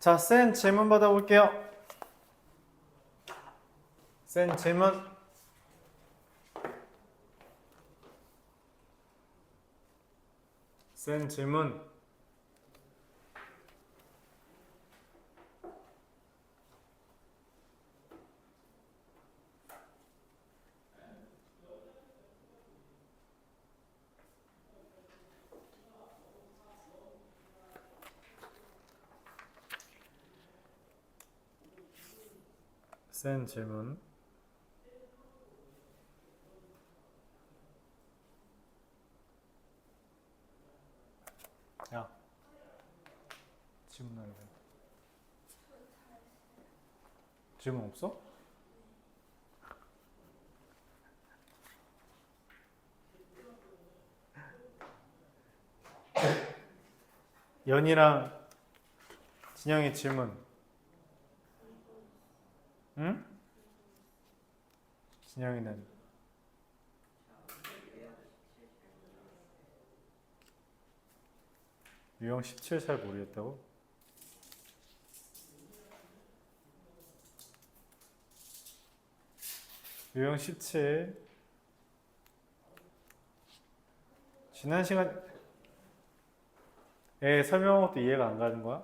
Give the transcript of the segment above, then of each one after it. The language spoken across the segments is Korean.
자, 쌤 질문 받아볼게요. 쌤 질문. 쌤 질문. 쌤 질문. 야, 질문하래. 질문 없어? 연이랑 진영이 질문. 응? 진영이는 유형 17 잘 모르겠다고? 유형 17 지난 시간에 설명한 것도 이해가 안 가는 거야?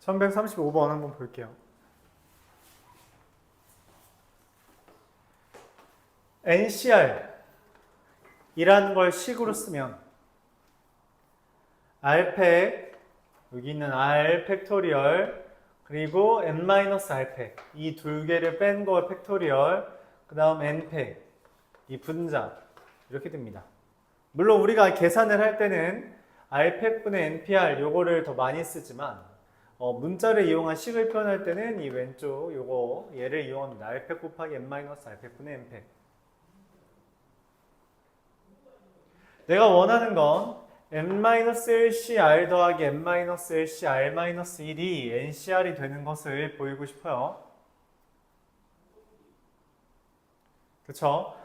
(1135번) 한번 볼게요. NCR 이라는 걸 식으로 쓰면 R팩, 여기 있는 R 팩토리얼, 그리고 N-R팩, 이 두 개를 뺀 거 팩토리얼, 그 다음 N팩, 이 분자, 이렇게 됩니다. 물론 우리가 계산을 할 때는 R팩분의 NPR 요거를 더 많이 쓰지만 문자를 이용한 식을 표현할 때는 이 왼쪽 요거 얘를 이용합니다. R팩 곱하기 N-R팩분의 N팩. 내가 원하는 건 N-LCR 더하기 N-LCR-1이 NCR이 되는 것을 보이고 싶어요. 그쵸?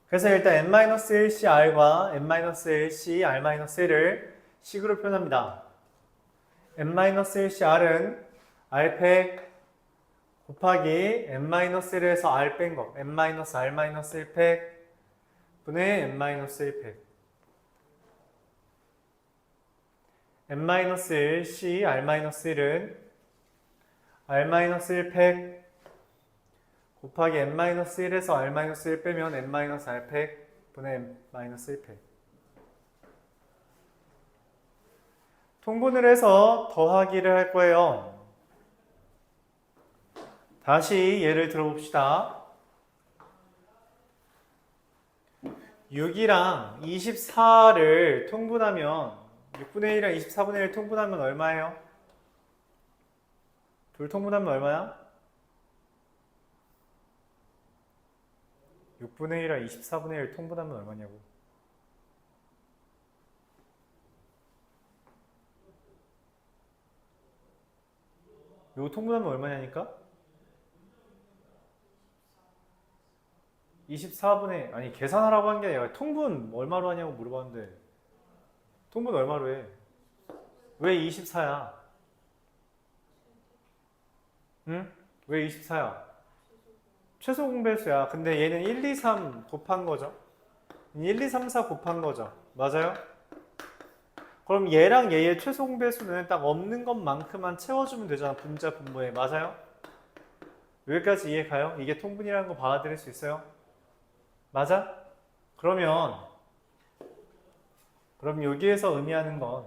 그래서 일단 N-LCR과 N-LCR-1을 식으로 표현합니다. N-LCR은 R팩 곱하기 N-1에서 R 뺀 거, N-R-1팩 분의 N-1팩. N-1C, R-1은 R-1팩 곱하기 N-1에서 R-1 빼면 N-R팩 분의 N-1팩. 통분을 해서 더하기를 할 거예요. 다시 예를 들어봅시다. 6이랑 24를 통분하면 6분의 1이랑 24분의 1 통분하면 얼마예요? 둘 통분하면 얼마야? 6분의 1이랑 24분의 1 통분하면 얼마냐고. 이거 통분하면 얼마냐니까? 24분의 아니 계산하라고 한 게 아니라 통분 얼마로 하냐고 물어봤는데 통분 얼마로 해? 왜 24야? 응? 왜 24야? 최소 공배수야. 근데 얘는 1, 2, 3 곱한 거죠. 1, 2, 3, 4 곱한 거죠. 맞아요? 그럼 얘랑 얘의 최소 공배수는 딱 없는 것만큼만 채워주면 되잖아. 분자 분모에. 맞아요? 여기까지 이해 가요? 이게 통분이라는 거 받아들일 수 있어요? 맞아? 그럼 여기에서 의미하는 건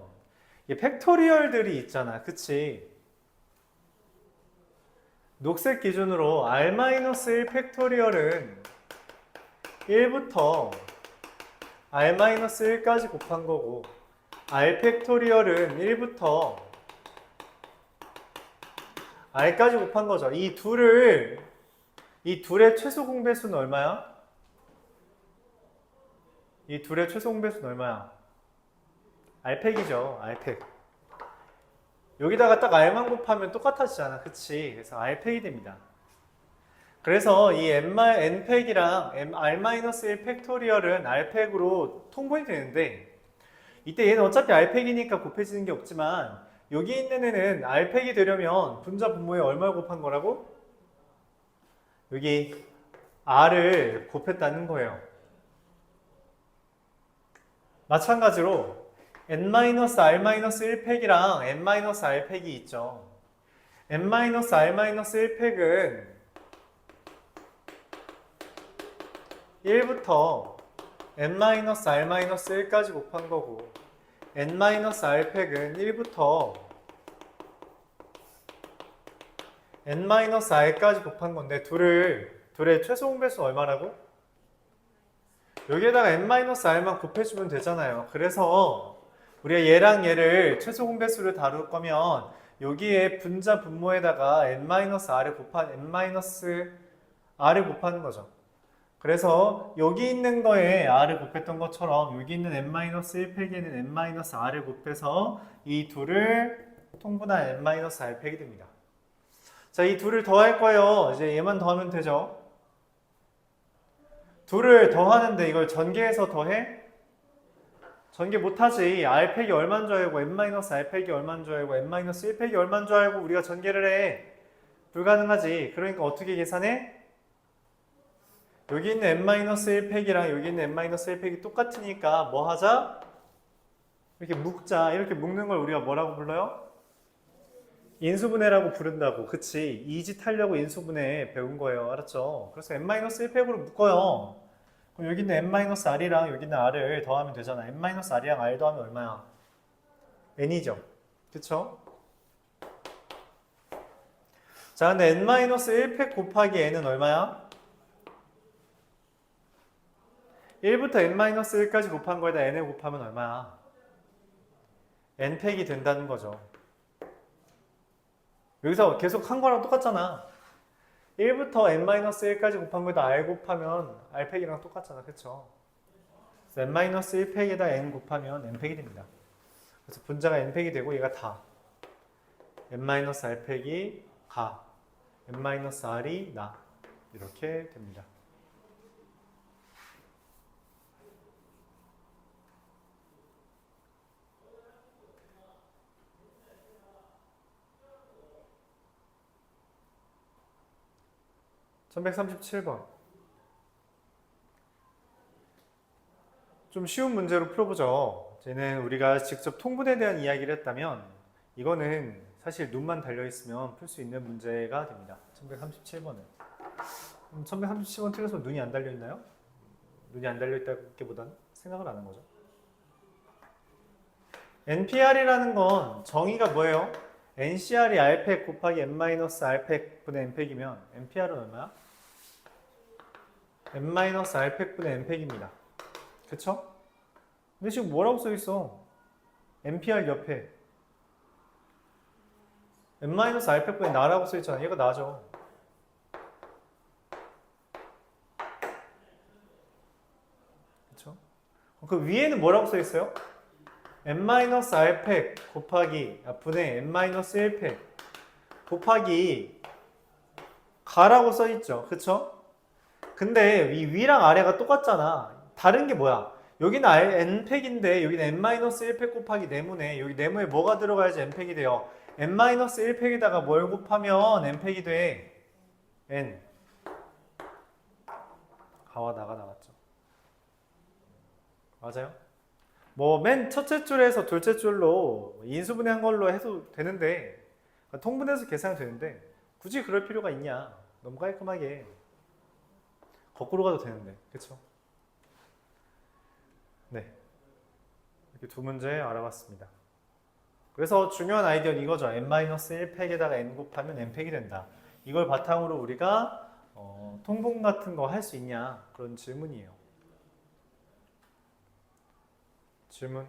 이 팩토리얼들이 있잖아. 그치? 녹색 기준으로 R-1 팩토리얼은 1부터 R-1까지 곱한 거고 R 팩토리얼은 1부터 R까지 곱한 거죠. 이 둘의 최소 공배수는 얼마야? 이 둘의 최소 공배수는 얼마야? R팩이죠. R팩. 여기다가 딱 R만 곱하면 똑같아지잖아. 그치? 그래서 R팩이 됩니다. 그래서 이 N팩이랑 R-1 팩토리얼은 R팩으로 통분이 되는데 이때 얘는 어차피 R팩이니까 곱해지는 게 없지만 여기 있는 애는 R팩이 되려면 분자 분모에 얼마를 곱한 거라고? 여기 R을 곱했다는 거예요. 마찬가지로 N-R-1팩이랑 N-R팩이 있죠. N-R-1팩은 1부터 N-R-1까지 곱한 거고 N-R팩은 1부터 N-R까지 곱한 건데 둘의 최소 공배수 얼마라고? 여기에다가 N-R만 곱해주면 되잖아요. 그래서 우리가 얘랑 얘를 최소 공배수를 다룰 거면 여기에 분자 분모에다가 N-R을 곱하는 거죠. 그래서 여기 있는 거에 R을 곱했던 것처럼 여기 있는 N-1팩에는 N-R을 곱해서 이 둘을 통분한 N-R팩이 됩니다. 자, 이 둘을 더할 거예요. 이제 얘만 더하면 되죠. 둘을 더하는데 이걸 전개해서 더해? 전개 못하지. R팩이 얼마인 줄 알고 N-R팩이 얼마인 줄 알고 N-1팩이 얼마인 줄 알고 우리가 전개를 해. 불가능하지. 그러니까 어떻게 계산해? 여기 있는 N-1팩이랑 여기 있는 N-1팩이 똑같으니까 뭐 하자? 이렇게 묶자. 이렇게 묶는 걸 우리가 뭐라고 불러요? 인수분해라고 부른다고. 그치? 이 짓 하려고 인수분해 배운 거예요. 알았죠? 그래서 N-1팩으로 묶어요. 그럼 여기 있는 N-R이랑 여기 있는 R을 더하면 되잖아. N-R이랑 R 더하면 얼마야? N이죠. 그쵸? 자, 근데 N-1팩 곱하기 N은 얼마야? 1부터 N-1까지 곱한 거에다 N을 곱하면 얼마야? N팩이 된다는 거죠. 여기서 계속 한 거랑 똑같잖아. 1부터 N-1까지 곱한 거에다 R 곱하면 R팩이랑 똑같잖아. 그쵸? N-1팩에다 N 곱하면 N팩이 됩니다. 그래서 분자가 N팩이 되고 얘가 다. N-R팩이 가. N-R이 나. 이렇게 됩니다. (1137번) 좀 쉬운 문제로 풀어보죠. 쟤는 우리가 직접 통분에 대한 이야기를 했다면 이거는 사실 눈만 달려있으면 풀 수 있는 문제가 됩니다. 1137번은 1137번 틀려서 눈이 안 달려있나요? 눈이 안 달려있다기보다는 생각을 안 한 거죠. NPR이라는 건 정의가 뭐예요? NCR이 R팩 곱하기 N-R팩 분의 N팩이면 NPR은 얼마야? N-R팩 분의 N팩입니다. 그쵸? 근데 지금 뭐라고 써있어? NPR 옆에 N-R팩 분의 나라고 써있잖아. 얘가 나죠. 그쵸? 그 위에는 뭐라고 써있어요? N-R팩 곱하기 분의 N-1팩 곱하기 가라고 써있죠. 그쵸? 근데 이 위랑 아래가 똑같잖아. 다른 게 뭐야? 여기는 N팩인데 여기는 N-1팩 곱하기 네모네. 여기 네모에 뭐가 들어가야지 N팩이 돼요? N-1팩에다가 뭘 곱하면 N팩이 돼? N. 가와 나가 나갔죠. 맞아요? 뭐 맨 첫째 줄에서 둘째 줄로 인수분해한 걸로 해도 되는데 통분해서 계산이 되는데 굳이 그럴 필요가 있냐? 너무 깔끔하게 거꾸로 가도 되는데, 그쵸? 네, 이렇게 두 문제 알아봤습니다. 그래서 중요한 아이디어는 이거죠. N-1팩에다가 N 곱하면 N팩이 된다. 이걸 바탕으로 우리가 통분 같은 거 할 수 있냐? 그런 질문이에요. 질문?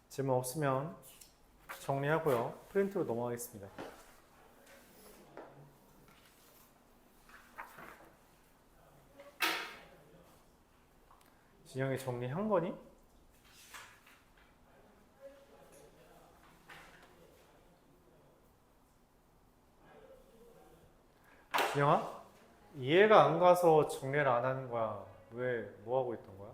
질문 없으면 정리하고요. 프린트로 넘어가겠습니다. 진영이 정리한 거니? 진영아? 이해가 안 가서 정리를 안 하는 거야. 왜, 뭐 하고 있던 거야?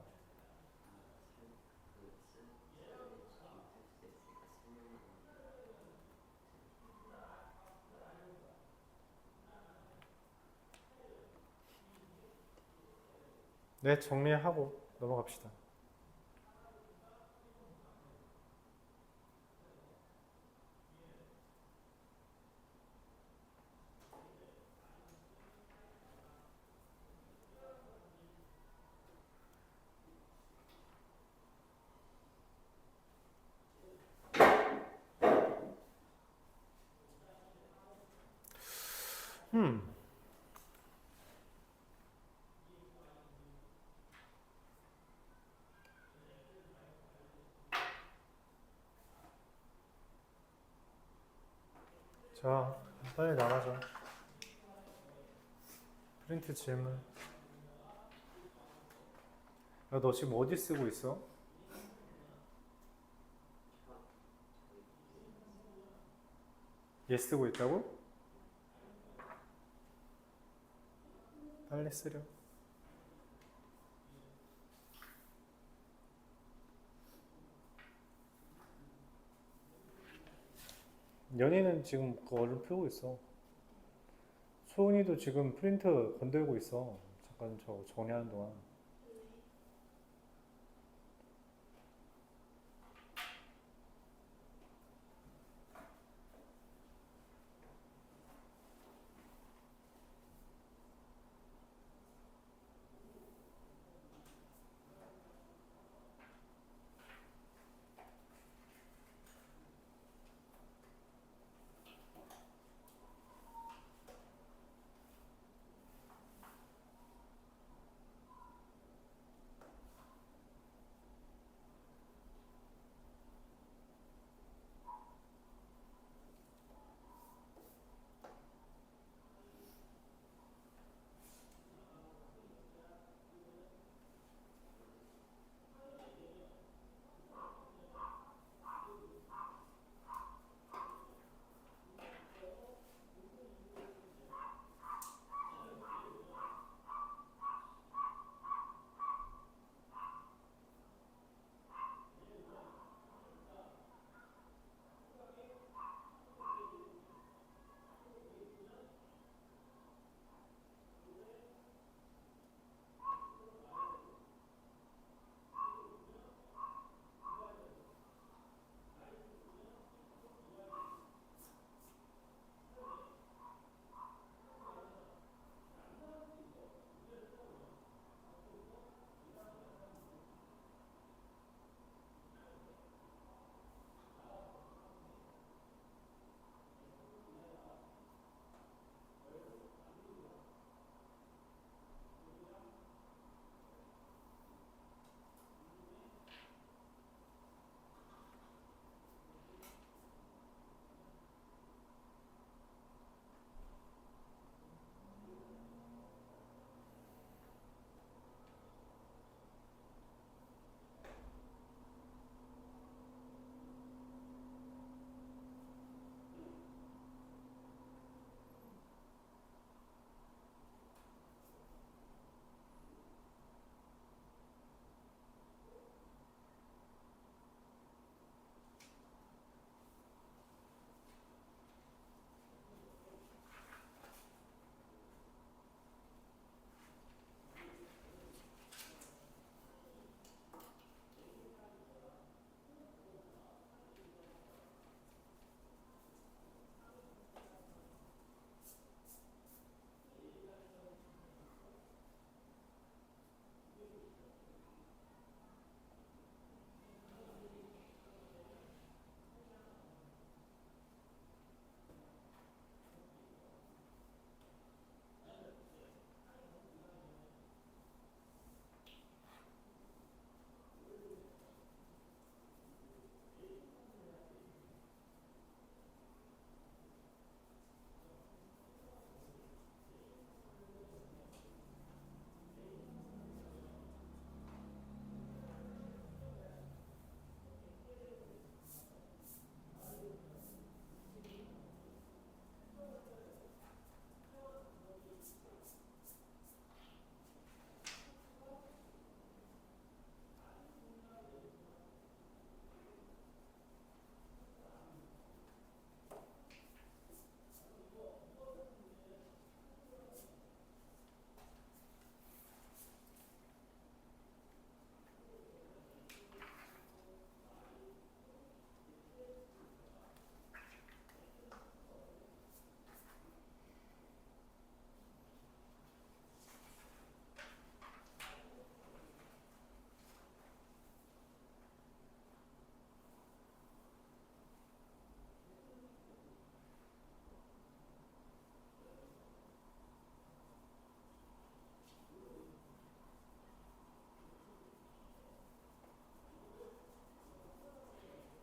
네, 정리하고 넘어갑시다. 음, 자, 빨리 나가자. 프린트 질문. 야, 너 지금 어디 쓰고 있어? 얘 쓰고 있다고? 빨리 쓰려. 연희는 지금 그 얼른 풀고 있어. 소은이도 지금 프린트 건들고 있어. 잠깐 저 정리하는 동안.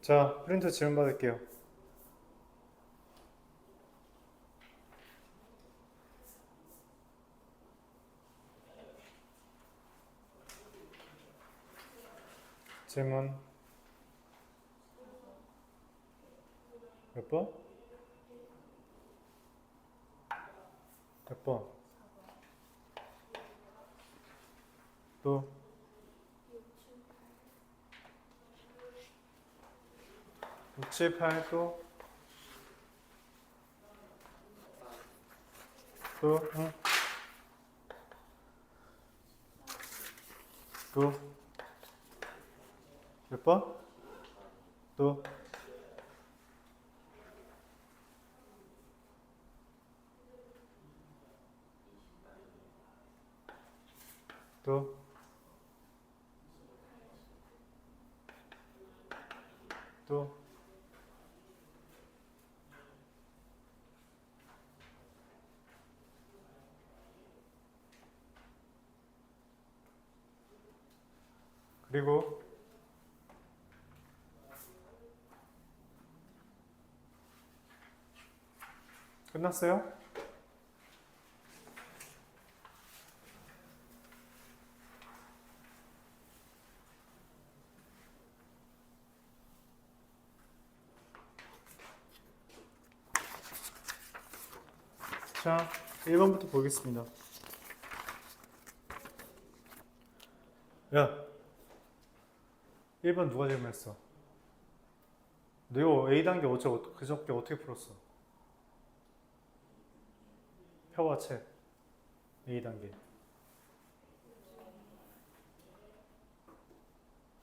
자, 프린트 질문 받을게요. 질문 몇 번? 몇 번? 또 6, 7, 8 또? 또? 응? 또? 몇 번? 또? 또? 또? 그리고 끝났어요? 자, 1번부터 보겠습니다. 야, 1번 누가 질문했어? 너 이거 A단계 그저께 어떻게 풀었어? 표와 책 A단계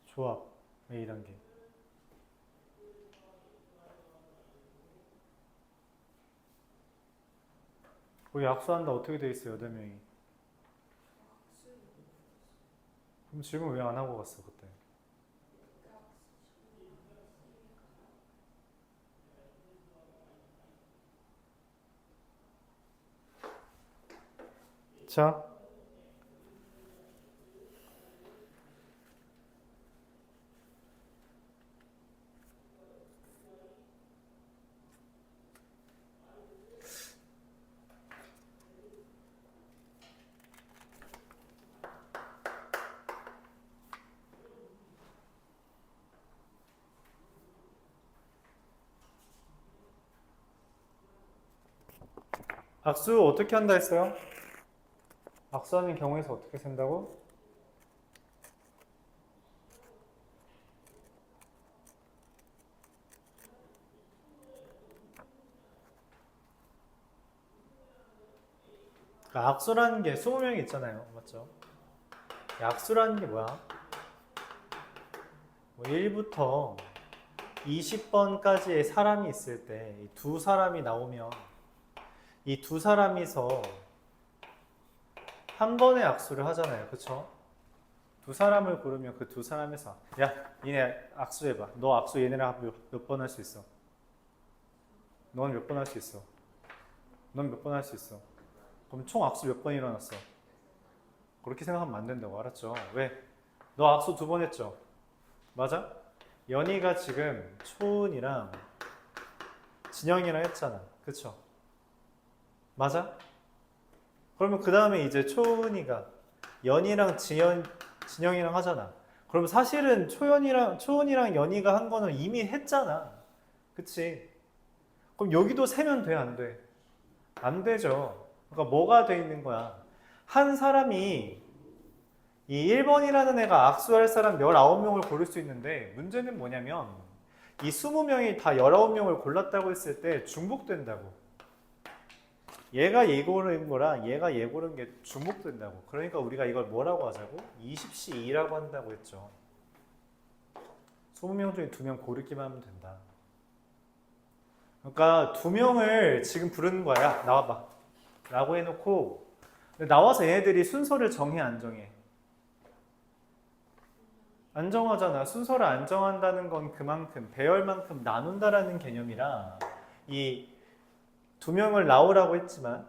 조합 A단계 거기 약수한다 어떻게 돼 있어요? 8명이. 그럼 질문 왜 안 하고 갔어 그때? 자, 악수 어떻게 한다 했어요? 악수하는 경우에서 어떻게 센다고? 그러니까 악수라는 게 20명이 있잖아요. 맞죠? 악수라는 게 뭐야? 뭐 1부터 20번까지의 사람이 있을 때 두 사람이 나오면 이 두 사람이서 한 번에 악수를 하잖아요. 그쵸? 두 사람을 고르면 그 두 사람에서 야, 니네 악수해봐. 너 악수 얘네랑 몇 번 할 수 있어? 넌 몇 번 할 수 있어? 넌 몇 번 할 수 있어? 그럼 총 악수 몇 번 일어났어? 그렇게 생각하면 안 된다고. 알았죠? 왜? 너 악수 2번 했죠? 맞아? 연희가 지금 초은이랑 진영이랑 했잖아. 그쵸? 맞아? 그러면 그 다음에 이제 초은이가 연희랑 진영이랑 하잖아. 그럼 사실은 초은이랑 연희가 한 거는 이미 했잖아. 그치? 그럼 여기도 세면 돼, 안 돼? 안 되죠. 그러니까 뭐가 돼 있는 거야? 한 사람이 이 1번이라는 애가 악수할 사람 19명을 고를 수 있는데 문제는 뭐냐면 이 20명이 다 19명을 골랐다고 했을 때 중복된다고. 얘가 얘 고른 거랑 얘가 얘 고른 게 중복된다고. 그러니까 우리가 이걸 뭐라고 하자고? 20시 2라고 한다고 했죠. 20명 중에 2명 고르기만 하면 된다. 그러니까 2명을 지금 부르는 거야. 나와봐. 라고 해놓고 나와서 얘네들이 순서를 정해 안 정해? 안 정하잖아. 순서를 안 정한다는 건 그만큼 배열만큼 나눈다라는 개념이라 이 2명을 나오라고 했지만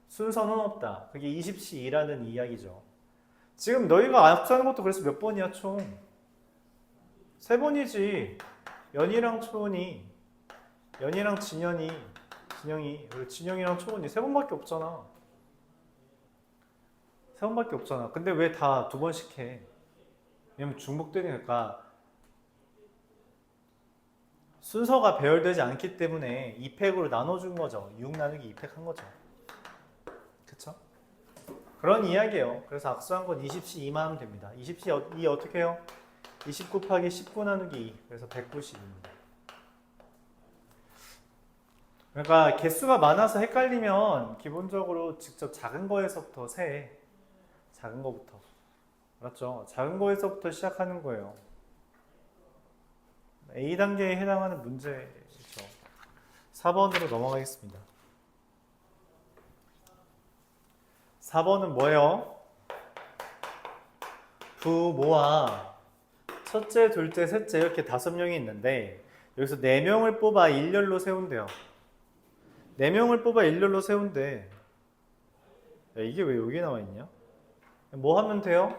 순서는 없다. 그게 20시 2라는 이야기죠. 지금 너희가 악수하는 것도 그래서 몇 번이야 총? 3번이지. 연희랑 초은이, 연희랑 진영이, 그리고 진영이랑 초은이 세 번밖에 없잖아. 세 번밖에 없잖아. 근데 왜 다 두 번씩 해? 왜냐면 중복되니까 순서가 배열되지 않기 때문에 2팩으로 나눠준 거죠. 6 나누기 2팩 한 거죠. 그쵸? 그런 이야기예요. 그래서 악수한 건 20시 2만 하면 됩니다. 20시 2 어떻게 해요? 20 곱하기 19 나누기 2. 그래서 190입니다. 그러니까 개수가 많아서 헷갈리면 기본적으로 직접 작은 거에서부터 세. 작은 거부터. 알았죠? 작은 거에서부터 시작하는 거예요. A단계에 해당하는 문제죠. 4번으로 넘어가겠습니다. 4번은 뭐예요? 부모와 첫째, 둘째, 셋째 이렇게 5명이 있는데 여기서 4명을 뽑아 일렬로 세운대요. 4명을 뽑아 일렬로 세운대. 야, 이게 왜 여기 나와 있냐? 뭐 하면 돼요?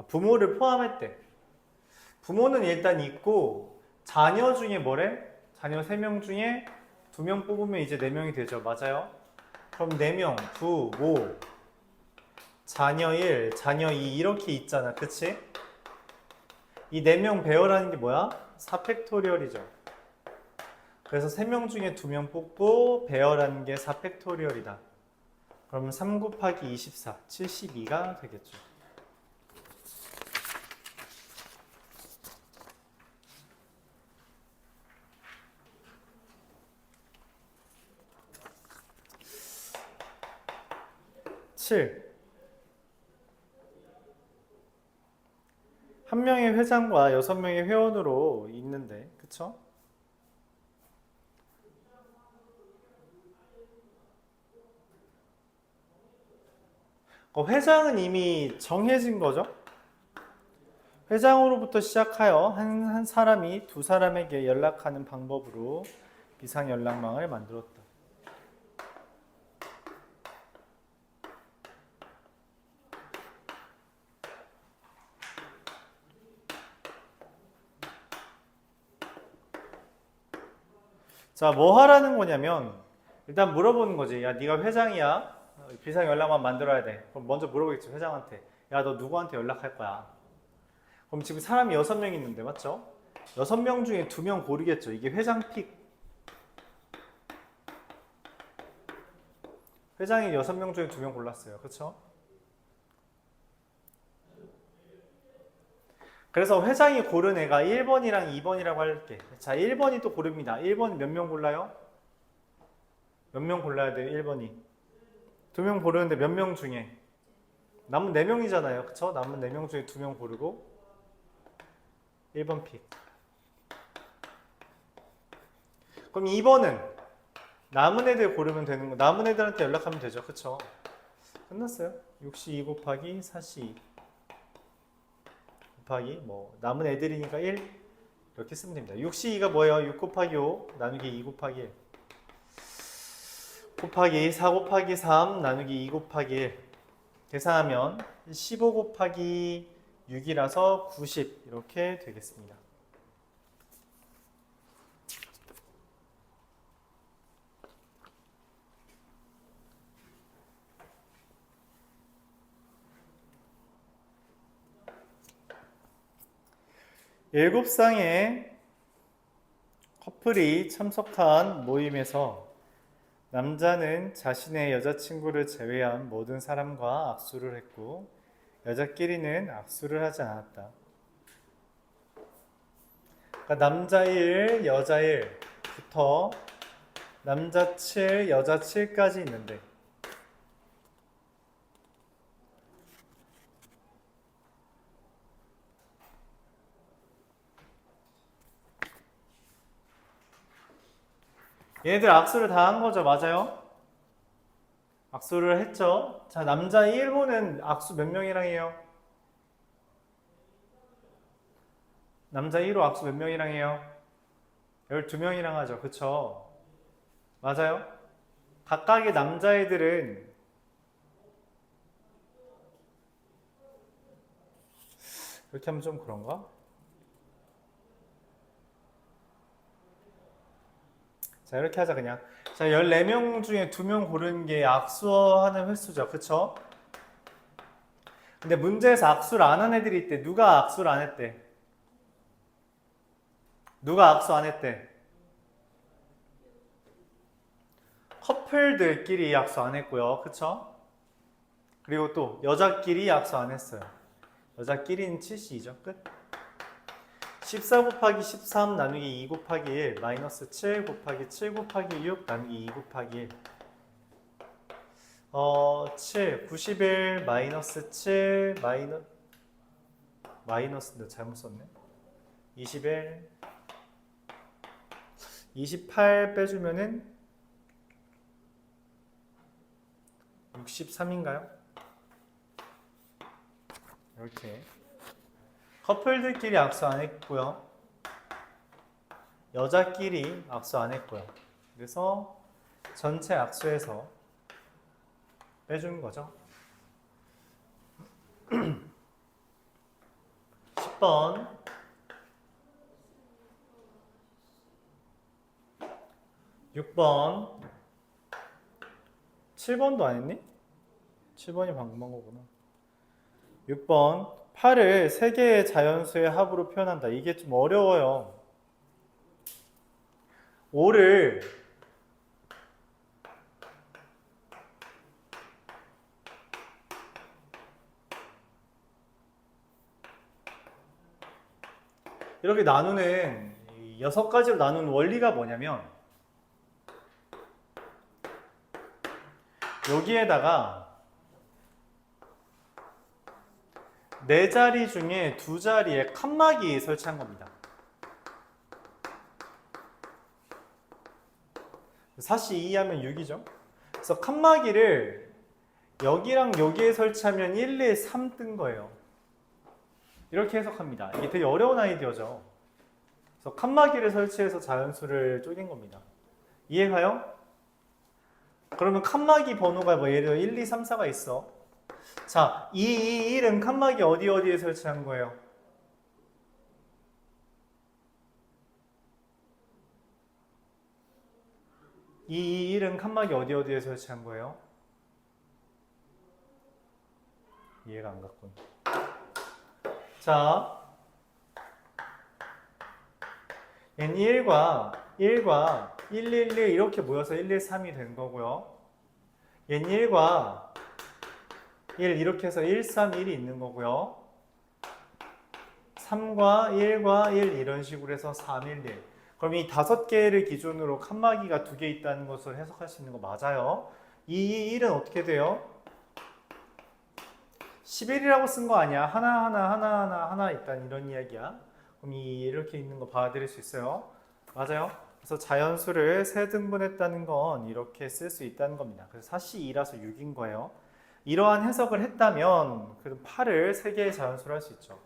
부모를 포함할 때. 부모는 일단 있고 자녀 중에 뭐래? 자녀 3명 중에 2명 뽑으면 이제 4명이 되죠. 맞아요? 그럼 4명, 부모, 자녀 1, 자녀 2 이렇게 있잖아. 그치? 이 4명 배열하는 게 뭐야? 4팩토리얼이죠. 그래서 3명 중에 2명 뽑고 배열하는 게 4팩토리얼이다. 그러면 3 곱하기 24, 72가 되겠죠. 한 명의 회장과 6명의 회원으로 있는데, 그쵸? 회장은 이미 정해진 거죠? 회장으로부터 시작하여 한 사람이 두 사람에게 연락하는 방법으로 비상 연락망을 만들었다. 자, 뭐 하라는 거냐면 일단 물어보는 거지. 야, 네가 회장이야. 비상 연락망 만들어야 돼. 그럼 먼저 물어보겠지, 회장한테. 야, 너 누구한테 연락할 거야? 그럼 지금 사람이 6명 있는데, 맞죠? 6명 중에 2명 고르겠죠. 이게 회장 픽. 회장이 6명 중에 2명 골랐어요. 그쵸? 그래서 회장이 고른 애가 1번이랑 2번이라고 할게. 자, 1번이 또 고릅니다. 1번 몇 명 골라요? 몇 명 골라야 돼요? 1번이. 2명 고르는데 몇 명 중에? 남은 4명이잖아요. 그쵸? 남은 4명 중에 2명 고르고 1번 픽. 그럼 2번은 남은 애들 고르면 되는 거. 남은 애들한테 연락하면 되죠. 그쵸? 끝났어요. 6시2 곱하기 4시2 곱하기 뭐 남은 애들이니까 1 이렇게 쓰면 됩니다. 6시2가 뭐예요? 6 곱하기 5 나누기 2 곱하기 1 곱하기 4 곱하기 3 나누기 2 곱하기 1 계산하면 15 곱하기 6이라서 90 이렇게 되겠습니다. 일곱 쌍의 커플이 참석한 모임에서 남자는 자신의 여자친구를 제외한 모든 사람과 악수를 했고 여자끼리는 악수를 하지 않았다. 그러니까 남자 1, 여자 1부터 남자 7, 여자 7까지 있는데 얘네들 악수를 다 한 거죠. 맞아요? 악수를 했죠. 자, 남자 1호는 악수 몇 명이랑 해요? 남자 1호 악수 몇 명이랑 해요? 12명이랑 하죠. 그쵸? 맞아요? 각각의 남자애들은 이렇게 하면 좀 그런가? 자, 이렇게 하자 그냥. 자, 14명 중에 2명 고르는 게 악수하는 횟수죠. 그쵸? 근데 문제에서 악수를 안 한 애들이 있대. 누가 악수를 안 했대? 누가 악수 안 했대? 커플들끼리 악수 안 했고요. 그쵸? 그리고 또 여자끼리 악수 안 했어요. 여자끼리는 7C죠. 끝. 14 곱하기 13 나누기 2 곱하기 1 마이너스 7 곱하기 7 곱하기 6 나누기 2 곱하기 1 7 91 마이너스 7 마이너스 잘못 썼네. 21 28 빼주면은 63인가요? 이렇게 커플들끼리 악수 안 했고요. 여자끼리 악수 안 했고요. 그래서 전체 악수에서 빼준 거죠. 10번 6번 7번도 안 했니? 7번이 방금 한 거구나. 6번 8을 3개의 자연수의 합으로 표현한다. 이게 좀 어려워요. 5를 이렇게 나누는 6가지로 나누는 원리가 뭐냐면 여기에다가 4자리 중에 2자리에 칸막이 설치한 겁니다. 4C 2 하면 6이죠. 그래서 칸막이를 여기랑 여기에 설치하면 1, 2, 3 뜬 거예요. 이렇게 해석합니다. 이게 되게 어려운 아이디어죠. 그래서 칸막이를 설치해서 자연수를 쪼갠 겁니다. 이해가요? 그러면 칸막이 번호가 뭐 예를 들어 1, 2, 3, 4가 있어. 자, 2, 2, 1은 칸막이 어디에 설치한 거예요? 이 1은 칸막이 어디에 설치한 거예요? 이해가 안 갔군. 자, 얘는 1과 1, 1, 1 이렇게 모여서 1, 1, 3이 된 거고요. 얘는 1과 1 이렇게 해서 1, 3, 1이 있는 거고요. 3과 1과 1 이런 식으로 해서 3, 1, 1. 그럼 이 5개를 기준으로 칸막이가 2개 있다는 것을 해석할 수 있는 거 맞아요. 이 1은 어떻게 돼요? 11이라고 쓴 거 아니야. 하나 있다는 이런 이야기야. 그럼 이렇게 있는 거 받아들일 수 있어요. 맞아요. 그래서 자연수를 3등분했다는 건 이렇게 쓸 수 있다는 겁니다. 그래서 4C2라서 6인 거예요. 이러한 해석을 했다면 그럼 8을 3개의 자연수로 할 수 있죠.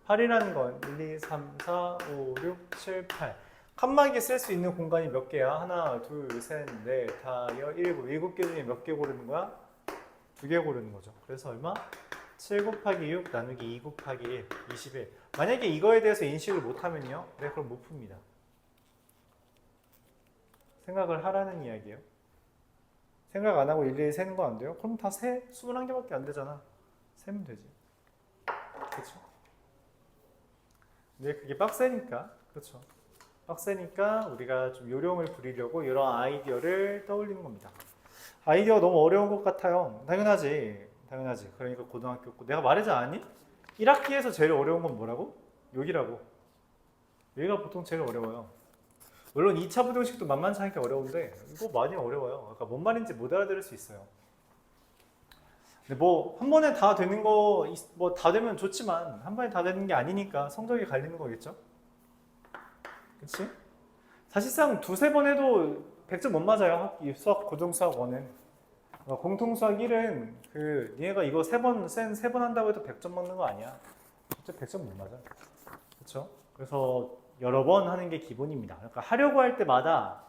8이라는 건 1, 2, 3, 4, 5, 6, 7, 8. 칸막이 쓸 수 있는 공간이 몇 개야? 하나, 둘, 셋, 넷, 다, 7개 중에 몇 개 고르는 거야? 2개 고르는 거죠. 그래서 얼마? 7 곱하기 6 나누기 2 곱하기 1, 21. 만약에 이거에 대해서 인식을 못하면요. 네, 그럼 못 풉니다. 생각을 하라는 이야기예요. 생각 안 하고 일일이 세는 거 안 돼요? 그럼 다 세. 21개밖에 안 되잖아. 세면 되지. 그렇죠? 근데 그게 빡세니까. 그렇죠? 빡세니까 우리가 좀 요령을 부리려고 이런 아이디어를 떠올리는 겁니다. 아이디어 너무 어려운 것 같아요. 당연하지. 그러니까 고등학교 내가 말하지 않았니? 1학기에서 제일 어려운 건 뭐라고? 여기라고. 여기가 보통 제일 어려워요. 물론 2차 부등식도 만만치 않게 어려운데 이거 많이 어려워요. 그러니까 뭔 말인지 못 알아들을 수 있어요. 근데 뭐 한 번에 다 되는 거 뭐 다 되면 좋지만 한 번에 다 되는 게 아니니까 성적이 갈리는 거겠죠? 그치? 사실상 2-3번 해도 100점 못 맞아요. 수학 고등수학 1은. 공통수학 1은 그 얘가 이거 3번 한다고 해도 100점 먹는 거 아니야. 진짜 100점 못 맞아. 그렇죠? 그래서 여러 번 하는 게 기본입니다. 그러니까 하려고 할 때마다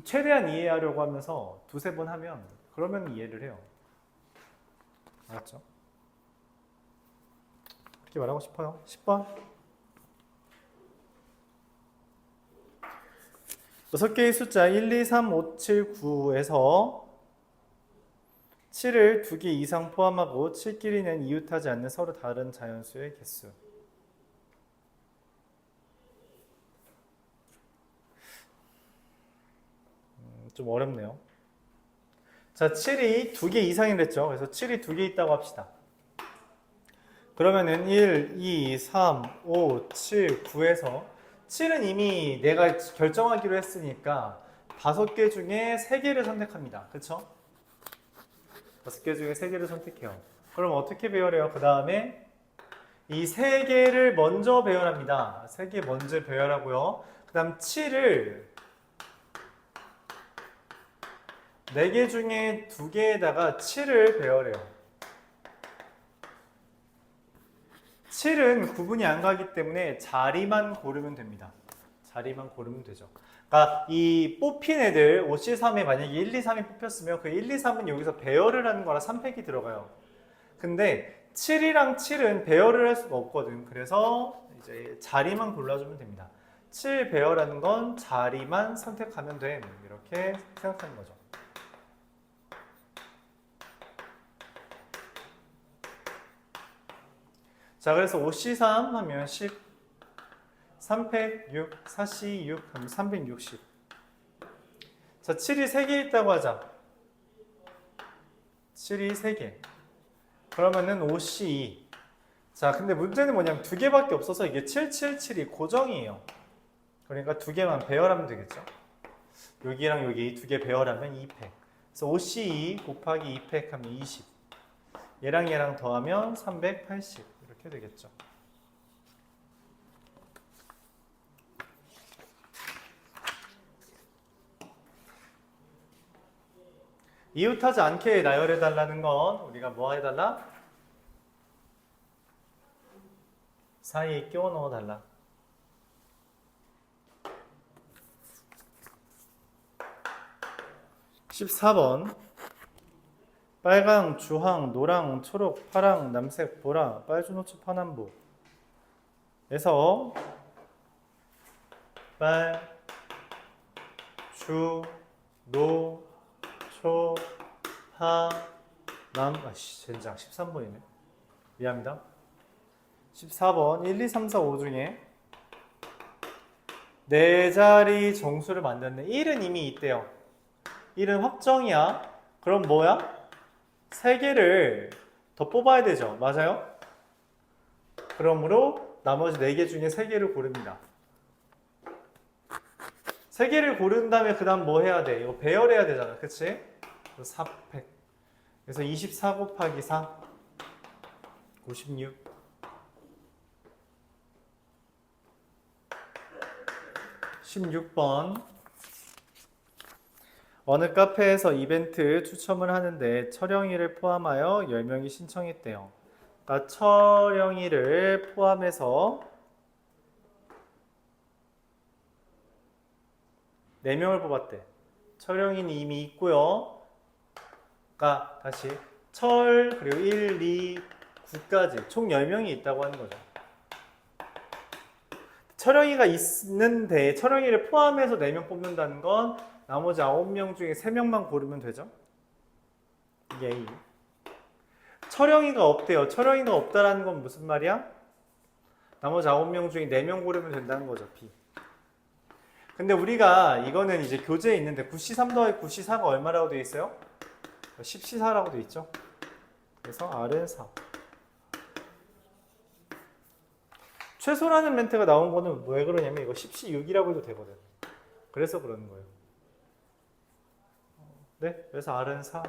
최대한 이해하려고 하면서 2-3번 하면 그러면 이해를 해요. 알았죠? 그렇게 말하고 싶어요. 10번. 6개의 숫자 1, 2, 3, 5, 7, 9에서 7을 2개 이상 포함하고 7끼리는 이웃하지 않는 서로 다른 자연수의 개수. 좀 어렵네요. 자, 7이 2개 이상이랬죠. 그래서 7이 2개 있다고 합시다. 그러면은 1, 2, 3, 5, 7, 9에서 7은 이미 내가 결정하기로 했으니까 5개 중에 3개를 선택합니다. 그쵸? 5개 중에 3개를 선택해요. 그럼 어떻게 배열해요? 그 다음에 이 3개를 먼저 배열합니다. 3개 먼저 배열하고요. 그 다음 7을 4개 중에 2개에다가 7을 배열해요. 7은 구분이 안 가기 때문에 자리만 고르면 됩니다. 자리만 고르면 되죠. 그러니까 이 뽑힌 애들 5C3에 만약에 1, 2, 3이 뽑혔으면 그 1, 2, 3은 여기서 배열을 하는 거라 3팩이 들어가요. 근데 7이랑 7은 배열을 할 수가 없거든. 그래서 이제 자리만 골라주면 됩니다. 7 배열하는 건 자리만 선택하면 돼. 이렇게 생각하는 거죠. 자, 그래서 5C3 하면 10, 3팩 6, 4C 6 하면 360. 자, 7이 3개 있다고 하자. 7이 3개. 그러면은 5C2. 자, 근데 문제는 뭐냐면 2개밖에 없어서 이게 777이 고정이에요. 그러니까 2개만 배열하면 되겠죠. 여기랑 여기 2개 배열하면 2팩. 그래서 5C2 곱하기 2팩 하면 20. 얘랑 얘랑 더하면 380. 이렇게 되겠죠. 이웃하지 않게 나열해달라는 건 우리가 뭐 해달라? 사이에 끼워 넣어달라. (14번) 빨강, 주황, 노랑, 초록, 파랑, 남색, 보라, 빨주노초, 파남보 에서 빨, 주, 노, 초, 파, 남, 젠장 13번이네. 미안합니다. 14번 1, 2, 3, 4, 5 중에 4자리 정수를 만드는데 1은 이미 있대요. 1은 확정이야. 그럼 뭐야? 3개를 더 뽑아야 되죠. 맞아요? 그러므로 나머지 4개 중에 3개를 고릅니다. 3개를 고른 다음에 그 다음 뭐 해야 돼? 이거 배열해야 되잖아. 그치? 4팩. 그래서 24 곱하기 4 56. 16번 어느 카페에서 이벤트 추첨을 하는데 철영이를 포함하여 10명이 신청했대요. 그러니까 철영이를 포함해서 4명을 뽑았대. 철영이는 이미 있고요. 그러니까 다시 철 그리고 1, 2, 9까지 총 10명이 있다고 하는 거죠. 철영이가 있는데 철영이를 포함해서 4명 뽑는다는 건 나머지 9명 중에 3명만 고르면 되죠. 이게 A. 철영이가 없대요. 철영이가 없다라는 건 무슨 말이야? 나머지 9명 중에 4명 고르면 된다는 거죠. B. 근데 우리가 이거는 이제 교재에 있는데 9C3 더하기 9C4가 얼마라고 되어 있어요? 10C4라고 되어 있죠. 그래서 R은 4. 최소라는 멘트가 나온 거는 왜 그러냐면 이거 10C6이라고 해도 되거든. 그래서 그러는 거예요. 네, 그래서 R은 4.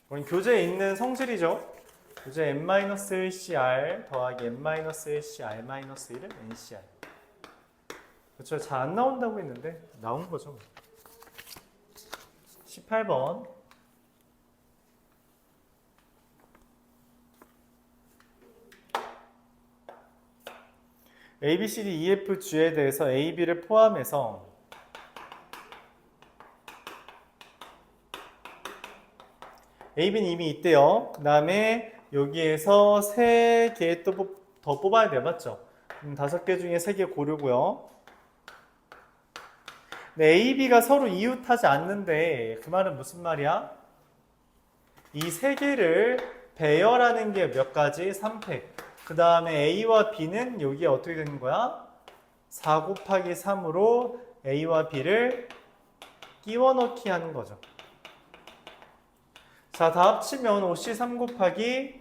그럼 교재에 있는 성질이죠. 교재 n-1cr 더하기 n-1cr-1은 ncr. 그렇죠. 잘 안 나온다고 했는데 나온 거죠. 18번 A, B, C, D, E, F, G에 대해서 A, B를 포함해서 A, B는 이미 있대요. 그 다음에 여기에서 3개 또 더 뽑아야 돼요. 맞죠? 5개 중에 3개 고르고요. 근데 A, B가 서로 이웃하지 않는데 그 말은 무슨 말이야? 이 세 개를 배열하는 게 몇 가지? 3팩. 그 다음에 A와 B는 여기에 어떻게 되는 거야? 4 곱하기 3으로 A와 B를 끼워 넣기 하는 거죠. 자, 다 합치면 OC 3 곱하기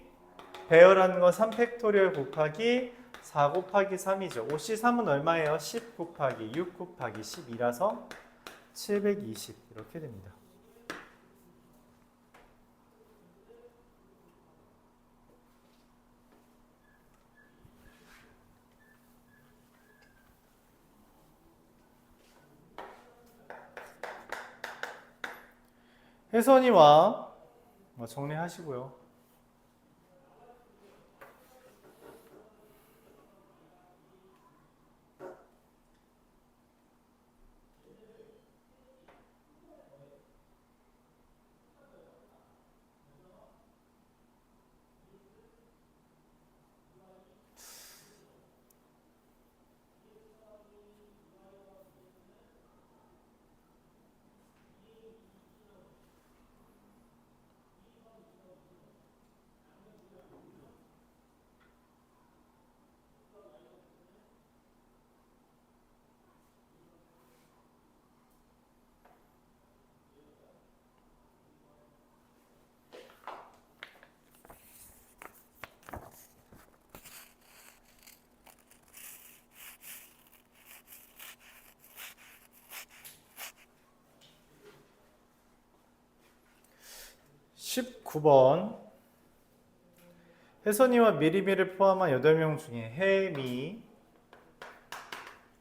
배열하는 건 3팩토리얼 곱하기 4 곱하기 3이죠. OC 3은 얼마예요? 10 곱하기 6 곱하기 12라서 720 이렇게 됩니다. 혜선이와 정리하시고요. (19번) 혜선이와 미리미를 포함한 8명 중에 혜미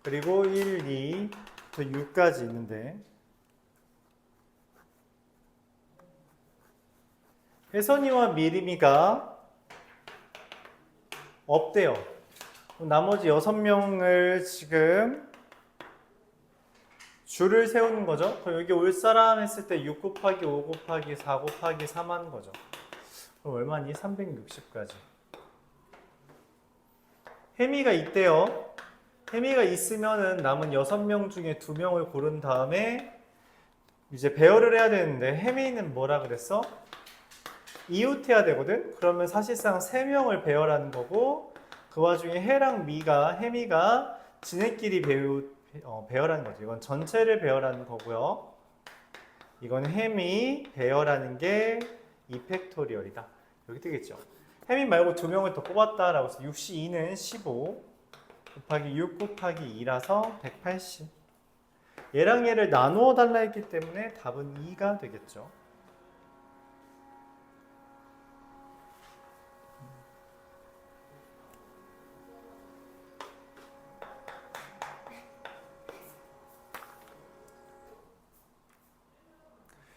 그리고 1, 2, 6까지 있는데 혜선이와 미리미가 없대요. 나머지 6명을 지금 줄을 세우는 거죠. 그럼 여기 올 사람 했을 때 6 곱하기 5 곱하기 4 곱하기 3 하는 거죠. 그럼 얼마니? 360까지. 혜미가 있대요. 혜미가 있으면은 남은 6명 중에 2명을 고른 다음에 이제 배열을 해야 되는데 혜미는 뭐라 그랬어? 이웃해야 되거든? 그러면 사실상 3명을 배열하는 거고 그 와중에 혜미가 지네끼리 배열하는 거죠. 이건 전체를 배열하는 거고요. 이건 혜미 배열하는 게 2팩토리얼이다. 여기 되겠죠. 혜미 말고 2명을 더 뽑았다라고 해서 62는 15 곱하기 6 곱하기 2라서 180. 얘랑 얘를 나누어 달라 했기 때문에 답은 2가 되겠죠.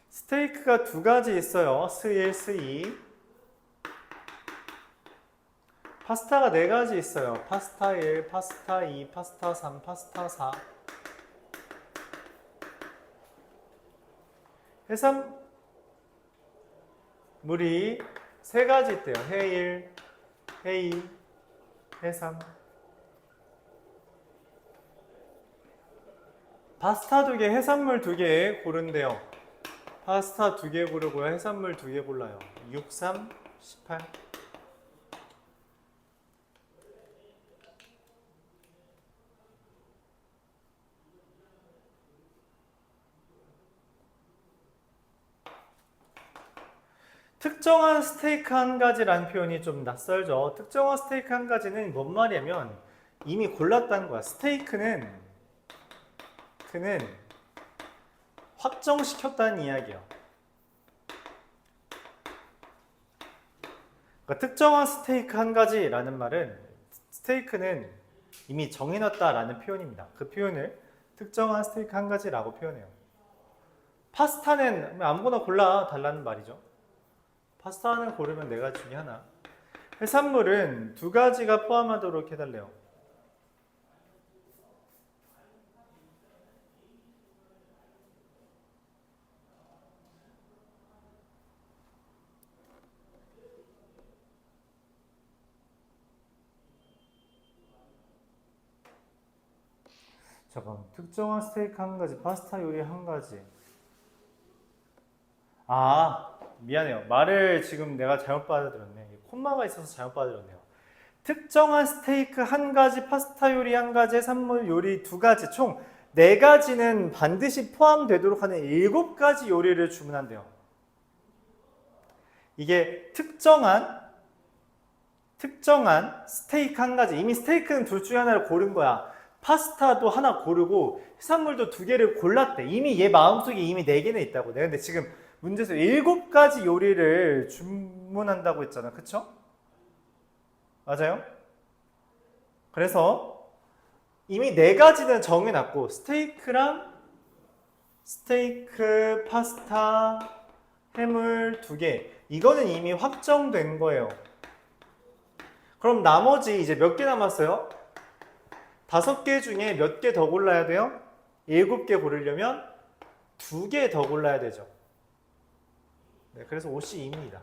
스테이크가 2가지 있어요. 스1, 스2. 파스타가 4가지 있어요. 파스타 1, 파스타 2, 파스타 3, 파스타 4. 해산물이 3가지 있대요. 해1, 해2, 해3. 파스타 2개, 해산물 2개 고른대요. 파스타 2개 고르고요. 해산물 2개 골라요. 6, 3, 18. 특정한 스테이크 한 가지라는 표현이 좀 낯설죠. 특정한 스테이크 한 가지는 뭔 말이냐면 이미 골랐다는 거야. 스테이크는 확정시켰다는 이야기예요. 그러니까 특정한 스테이크 한 가지라는 말은 스테이크는 이미 정해놨다라는 표현입니다. 그 표현을 특정한 스테이크 한 가지라고 표현해요. 파스타는 아무거나 골라 달라는 말이죠. 파스타는 고르면 4가지 중에 하나. 해산물은 2가지가 포함하도록 해달래요. 잠깐, 특정한 스테이크 한 가지, 파스타 요리 한 가지. 아, 미안해요. 말을 지금 내가 잘못 받아들였네. 콤마가 있어서 잘못 받아들였네요. 특정한 스테이크 한 가지, 파스타 요리 한 가지, 해산물 요리 두 가지, 총 네 가지는 반드시 포함되도록 하는 7가지 요리를 주문한대요. 이게 특정한 스테이크 한 가지. 이미 스테이크는 둘 중에 하나를 고른 거야. 파스타도 하나 고르고 해산물도 2개를 골랐대. 이미 얘 마음속에 이미 4개는 있다고. 내가 근데 지금 문제에서 7가지 요리를 주문한다고 했잖아. 그쵸? 맞아요? 그래서 이미 4가지는 정해놨고 스테이크, 파스타, 해물 2개. 이거는 이미 확정된 거예요. 그럼 나머지 이제 몇 개 남았어요? 5개 중에 몇 개 더 골라야 돼요? 7개 고르려면 2개 더 골라야 되죠. 네, 그래서 52입니다.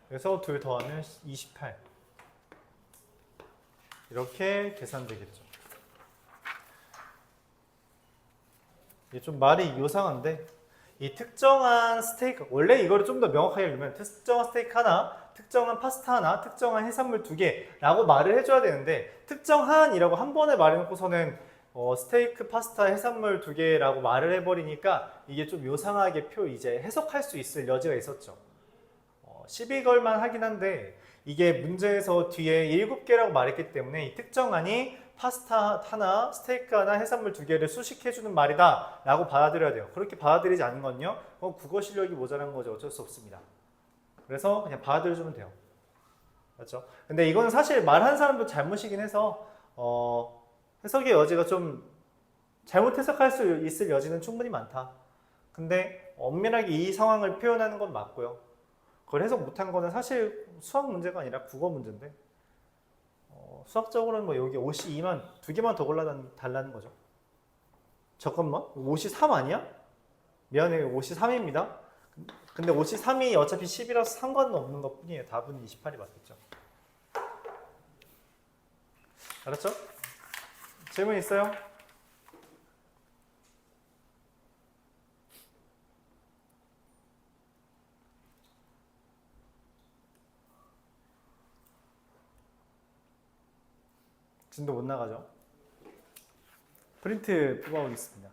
그래서 2 더하면 28. 이렇게 계산되겠죠. 이게 좀 말이 요상한데 이 특정한 스테이크, 원래 이거를 좀 더 명확하게 하려면 특정한 스테이크 하나, 특정한 파스타 하나, 특정한 해산물 2개라고 말을 해줘야 되는데 특정한이라고 한 번에 말해놓고서는 스테이크, 파스타, 해산물 2개라고 말을 해버리니까 이게 좀 요상하게 이제 해석할 수 있을 여지가 있었죠. 시비 걸만 하긴 한데 이게 문제에서 뒤에 7개라고 말했기 때문에 이 특정한이 파스타 하나, 스테이크 하나, 해산물 2개를 수식해주는 말이다 라고 받아들여야 돼요. 그렇게 받아들이지 않는 건요, 국어 실력이 모자란 거죠. 어쩔 수 없습니다. 그래서 그냥 받아들여주면 돼요. 맞죠? 근데 이건 사실 말한 사람도 잘못이긴 해서 해석의 여지가 좀 잘못 해석할 수 있을 여지는 충분히 많다. 근데 엄밀하게 이 상황을 표현하는 건 맞고요. 그걸 해석 못한 거는 사실 수학 문제가 아니라 국어 문제인데 수학적으로는 뭐 여기 52만 2개만 더 골라달라는 거죠. 잠깐만, 53 아니야? 미안해요, 53입니다. 근데 53이 어차피 10이라서 상관은 없는 것 뿐이에요. 답은 28이 맞겠죠. 알았죠? 질문 있어요? 진도 못 나가죠? 프린트 뽑아오겠습니다.